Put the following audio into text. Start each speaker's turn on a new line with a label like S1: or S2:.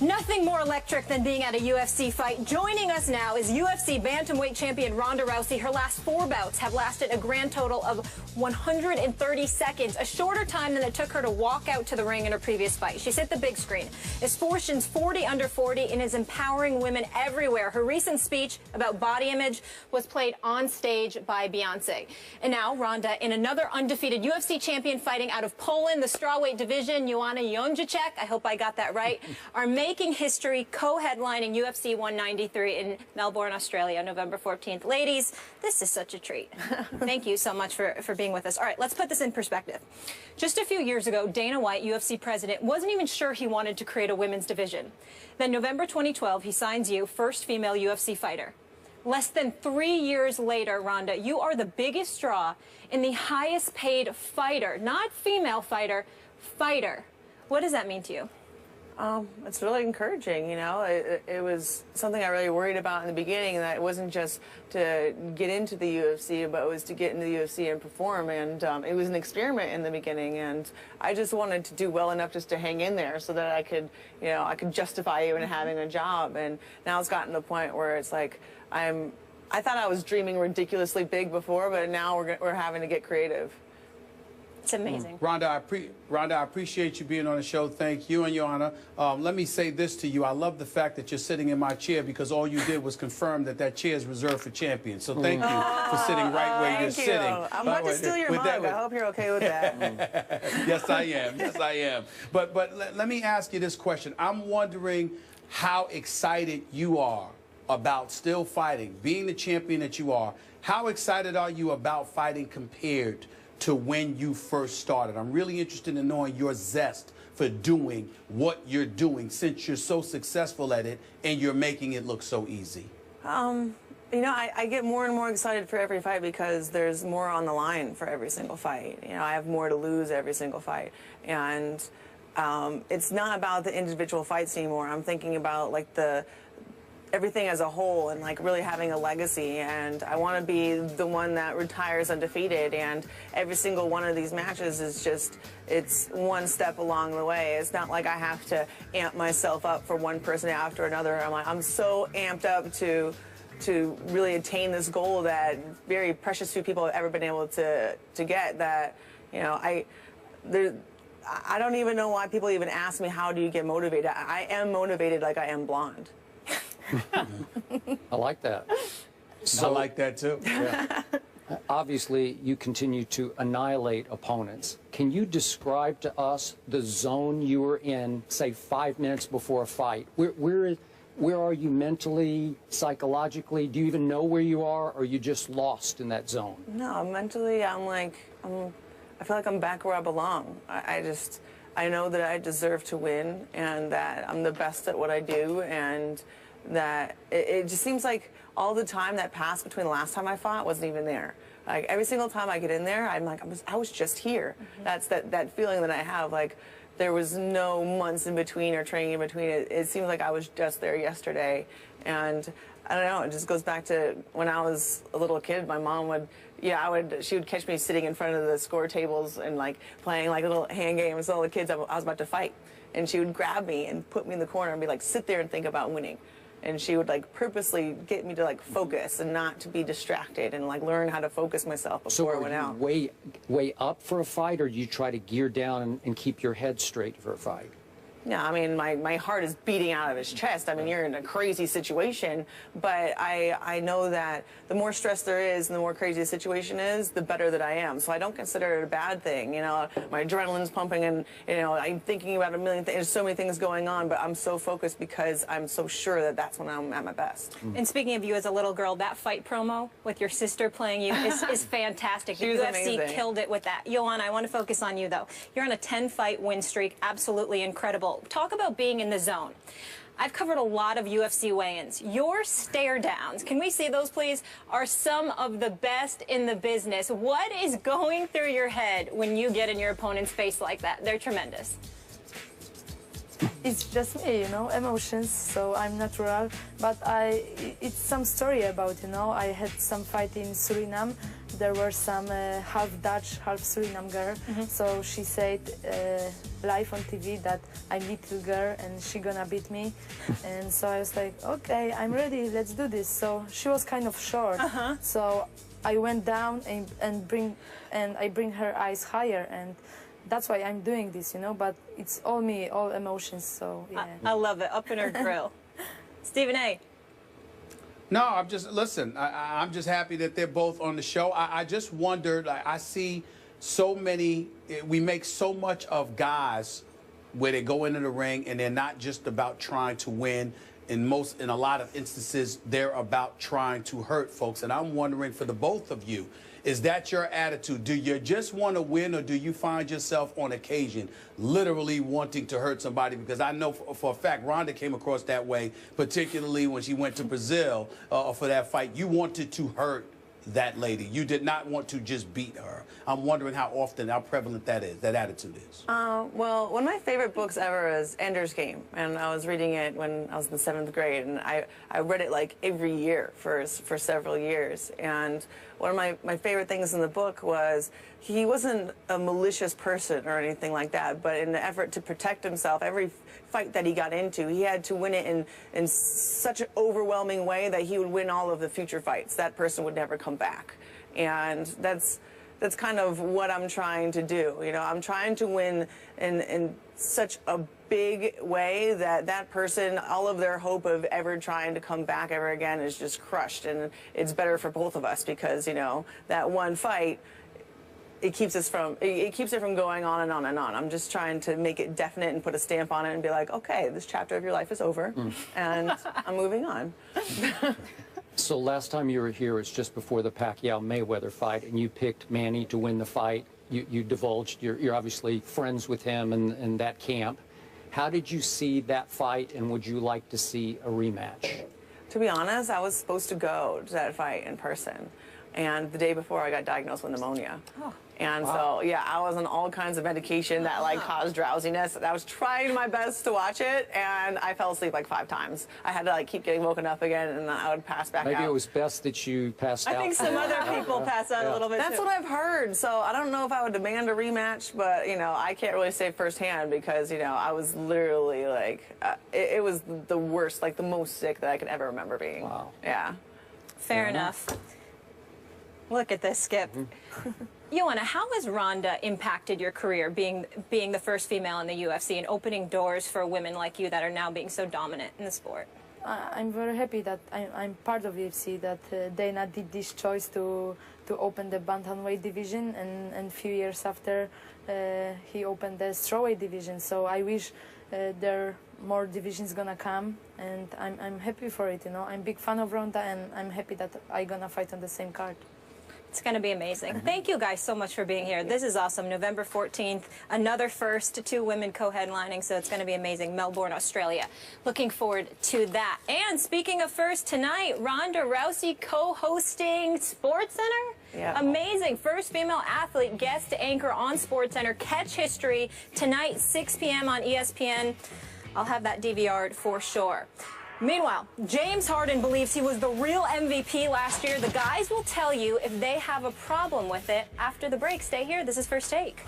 S1: Nothing more electric than being at a UFC fight. Joining us now is UFC bantamweight champion Ronda Rousey. Her last 4 bouts have lasted a grand total of 130 seconds, a shorter time than it took her to walk out to the ring in her previous fight. She's hit the big screen, is Fortune's 40 under 40, and is empowering women everywhere. Her recent speech about body image was played on stage by Beyonce. And now Ronda, in another undefeated UFC champion fighting out of Poland, the strawweight division, Joanna Jędrzejczyk, I hope I got that right, are making history, co-headlining UFC 193 in Melbourne, Australia, November 14th. Ladies, this is such a treat. Thank you so much for being with us. All right, let's put this in perspective. Just a few years ago, Dana White, UFC president, wasn't even sure he wanted to create a women's division. Then November 2012, he signs you, first female UFC fighter. Less than 3 years later, Ronda, you are the biggest draw in the highest paid fighter, not female fighter, fighter. What does that mean to you?
S2: It's really encouraging, you know. It was something I really worried about in the beginning, that it wasn't just to get into the UFC, but it was to get into the UFC and perform. And it was an experiment in the beginning, and I just wanted to do well enough just to hang in there so that I could, you know, I could justify even having a job. And now it's gotten to the point where it's like I thought I was dreaming ridiculously big before, but now we're having to get creative.
S1: It's amazing.
S3: Ronda, I appreciate you being on the show. Thank you and Joanna. Let me say this to you. I love the fact that you're sitting in my chair, because all you did was confirm that chair is reserved for champions. So thank you for sitting right where you're sitting.
S2: I'm about to steal your mug. I hope you're okay with that.
S3: Yes, I am. Yes, I am. But let me ask you this question. I'm wondering how excited you are about still fighting, being the champion that you are. How excited are you about fighting compared to when you first started? I'm really interested in knowing your zest for doing what you're doing, since you're so successful at it and you're making it look so easy.
S2: You know, I get more and more excited for every fight, because there's more on the line for every single fight. You know, I have more to lose every single fight. And it's not about the individual fights anymore. I'm thinking about like everything as a whole, and like really having a legacy. And I want to be the one that retires undefeated, and every single one of these matches is just, it's one step along the way. It's not like I have to amp myself up for one person after another. I'm so amped up to really attain this goal that very precious few people have ever been able to get, that, you know, I don't even know why people even ask me, how do you get motivated? I am motivated like I am blonde.
S4: I like that.
S3: So, I like that too. Yeah.
S4: Obviously, you continue to annihilate opponents. Can you describe to us the zone you were in, say, 5 minutes before a fight? Where are you mentally, psychologically? Do you even know where you are, or are you just lost in that zone?
S2: No, mentally, I feel like I'm back where I belong. I know that I deserve to win, and that I'm the best at what I do, and that it just seems like all the time that passed between the last time I fought wasn't even there. Like every single time I get in there, I'm like, I was just here. That's that feeling that I have. Like there was no months in between or training in between. It seems like I was just there yesterday. And I don't know, it just goes back to when I was a little kid. My mom would, she would catch me sitting in front of the score tables and like playing like little hand games with all the kids I was about to fight. And she would grab me and put me in the corner and be like, sit there and think about winning. And she would like purposely get me to like focus and not to be distracted, and like learn how to focus myself before I went out.
S4: So are you way up for a fight, or do you try to gear down and keep your head straight for a fight?
S2: Yeah, I mean, my heart is beating out of his chest. I mean, you're in a crazy situation, but I know that the more stress there is and the more crazy the situation is, the better that I am. So I don't consider it a bad thing. You know, my adrenaline's pumping, and, you know, I'm thinking about a million things. There's so many things going on, but I'm so focused because I'm so sure that that's when I'm at my best.
S1: And speaking of you as a little girl, that fight promo with your sister playing you is fantastic. The UFC
S2: amazing.
S1: Killed it with that. Joanna, I want to focus on you, though. You're on a 10-fight win streak. Absolutely incredible. Talk about being in the zone. I've covered a lot of UFC weigh-ins. Your stare downs, can we see those please, are some of the best in the business. What is going through your head when you get in your opponent's face like that? They're tremendous.
S5: It's just me, you know, emotions, so I'm natural, but it's some story about, you know, I had some fight in Suriname there were some half Dutch, half Suriname girl. So she said live on TV that I'm little girl and she gonna beat me. And so I was like, okay, I'm ready, let's do this. So she was kind of short. So I went down and I bring her eyes higher, and that's why I'm doing this, you know, but it's all me, all emotions, so yeah.
S1: I love it, up in her grill. Stephen A.
S3: No, I'm just, listen, I'm just happy that they're both on the show. I just wondered, like, I see so many, we make so much of guys where they go into the ring and they're not just about trying to win. In a lot of instances, they're about trying to hurt folks. And I'm wondering, for the both of you, is that your attitude? Do you just want to win, or do you find yourself on occasion literally wanting to hurt somebody? Because I know for a fact Ronda came across that way, particularly when she went to Brazil for that fight. You wanted to hurt that lady. You did not want to just beat her. I'm wondering how often, how prevalent that is, that attitude is.
S2: Well, one of my favorite books ever is Ender's Game, and I was reading it when I was in the 7th grade, and I read it like every year for several years. And one of my favorite things in the book was he wasn't a malicious person or anything like that, but in the effort to protect himself, every fight that he got into, he had to win it in such an overwhelming way that he would win all of the future fights. That person would never come back. And that's kind of what I'm trying to do. You know, I'm trying to win in such a big way that that person, all of their hope of ever trying to come back ever again is just crushed. And it's better for both of us because, you know, that one fight, it keeps it from going on and on and on. I'm just trying to make it definite and put a stamp on it and be like, okay, this chapter of your life is over, and I'm moving on.
S4: So last time you were here, it's just before the Pacquiao-Mayweather fight, and you picked Manny to win the fight. You divulged you're obviously friends with him and that camp. How did you see that fight, and would you like to see a rematch?
S2: To be honest, I was supposed to go to that fight in person. And the day before, I got diagnosed with pneumonia. Oh. And so, yeah, I was on all kinds of medication that, like, caused drowsiness. I was trying my best to watch it, and I fell asleep, like, 5 times. I had to, like, keep getting woken up again, and then I would pass back out.
S4: Maybe it was best that you passed out.
S1: I think some other people pass out a little bit,
S2: That's
S1: too.
S2: what I've heard. So I don't know if I would demand a rematch, but, you know, I can't really say firsthand because, you know, I was literally, like, it was the worst, like, the most sick that I could ever remember being.
S4: Wow.
S2: Yeah.
S1: Fair enough. Look at this, Skip. Joanna, how has Ronda impacted your career, being the first female in the UFC and opening doors for women like you that are now being so dominant in the sport?
S5: I'm very happy that I'm part of UFC, that Dana did this choice to open the bantamweight division, and a few years after he opened the strawweight division. So I wish there are more divisions gonna come, and I'm happy for it. You know, I'm a big fan of Ronda, and I'm happy that I'm gonna fight on the same card.
S1: It's going to be amazing. Thank you guys so much for being here. This is awesome. November 14th, another first, 2 women co-headlining, so it's going to be amazing. Melbourne, Australia. Looking forward to that. And speaking of first, tonight, Ronda Rousey co-hosting SportsCenter.
S2: Yeah.
S1: Amazing. First female athlete guest anchor on SportsCenter. Catch history tonight, 6 p.m. on ESPN. I'll have that DVR'd for sure. Meanwhile, James Harden believes he was the real MVP last year. The guys will tell you if they have a problem with it after the break. Stay here. This is First Take.